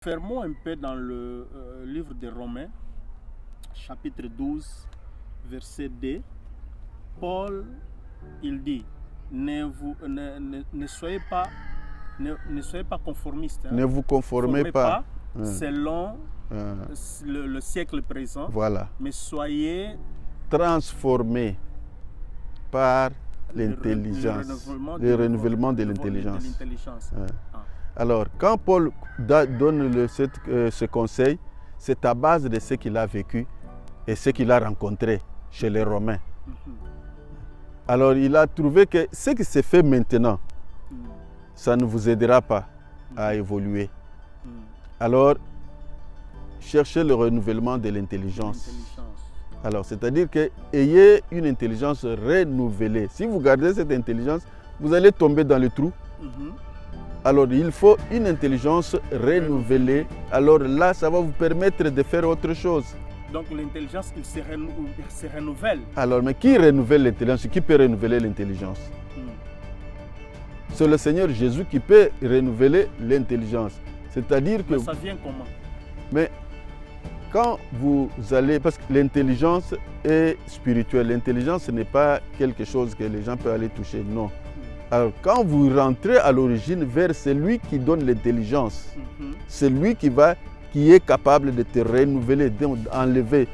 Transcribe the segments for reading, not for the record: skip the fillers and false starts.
Fermons un peu dans le livre des Romains, chapitre 12, verset 2. Paul, il dit, ne soyez pas conformistes. Ne vous conformez pas selon le siècle présent, voilà, mais soyez transformés par l'intelligence, le renouvellement de l'intelligence. Alors, quand Paul donne ce conseil, c'est à base de ce qu'il a vécu et ce qu'il a rencontré chez les Romains. Alors, il a trouvé que ce qui s'est fait maintenant, ça ne vous aidera pas à évoluer. Alors, cherchez le renouvellement de l'intelligence. Alors, c'est-à-dire que ayez une intelligence renouvelée. Si vous gardez cette intelligence, vous allez tomber dans le trou. Alors, il faut une intelligence renouvelée. Alors là, ça va vous permettre de faire autre chose. Donc, l'intelligence, il se renouvelle. Alors, mais qui renouvelle l'intelligence? Qui peut renouveler l'intelligence? C'est le Seigneur Jésus qui peut renouveler l'intelligence. C'est-à-dire que... Mais ça vient comment? Mais quand vous allez... Parce que l'intelligence est spirituelle. L'intelligence, ce n'est pas quelque chose que les gens peuvent aller toucher. Non. Alors, quand vous rentrez à l'origine vers celui qui donne l'intelligence, celui qui est capable de te renouveler, d'enlever.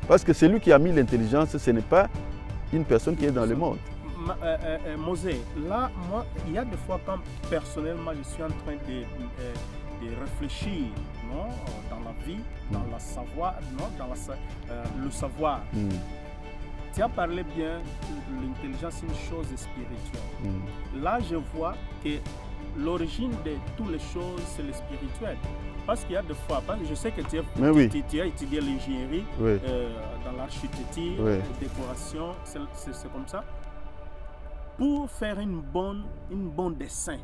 Parce que celui qui a mis l'intelligence, ce n'est pas une personne qui est dans le monde. Mosé, là, moi, il y a des fois quand personnellement je suis en train de réfléchir, non, dans la vie, dans la savoir, non, dans le savoir. Tu as parlé bien de l'intelligence, c'est une chose spirituelle. Là, je vois que l'origine de toutes les choses, c'est le spirituel. Parce qu'il y a des fois, je sais que tu as étudié l'ingénierie, dans l'architecture, la décoration, c'est comme ça. Pour faire une bonne dessin,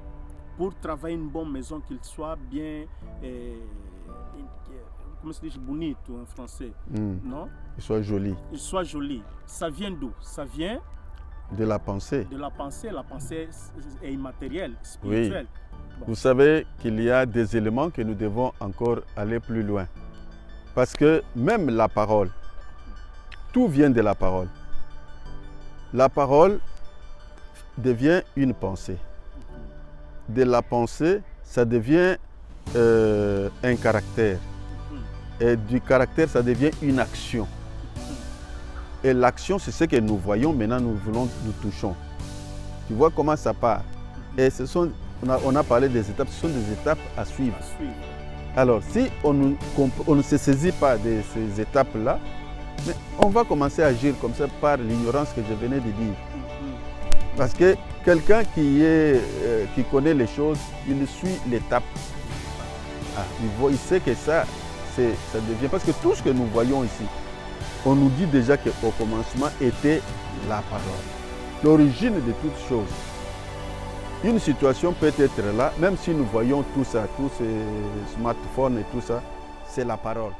pour travailler une bonne maison, qu'il soit bien, comment se dit, bonito en français, non? Il soit joli. Il soit joli. Ça vient d'où? Ça vient de la pensée. De la pensée. La pensée est immatérielle, spirituelle. Bon. Vous savez qu'il y a des éléments que nous devons encore aller plus loin. Parce que même la parole, tout vient de la parole. La parole devient une pensée. De la pensée, ça devient un caractère. Et du caractère, ça devient une action. Et l'action, c'est ce que nous voyons, maintenant nous touchons. Tu vois comment ça part. Et on a parlé des étapes, ce sont des étapes à suivre. Alors, si on ne se saisit pas de ces étapes-là, on va commencer à agir comme ça par l'ignorance que je venais de dire. Parce que quelqu'un qui connaît les choses, il suit l'étape. Il sait que ça devient... Parce que tout ce que nous voyons ici, on nous dit déjà qu'au commencement était la parole. L'origine de toutes choses. Une situation peut être là, même si nous voyons tout ça, tous ces smartphones et tout ça, c'est la parole.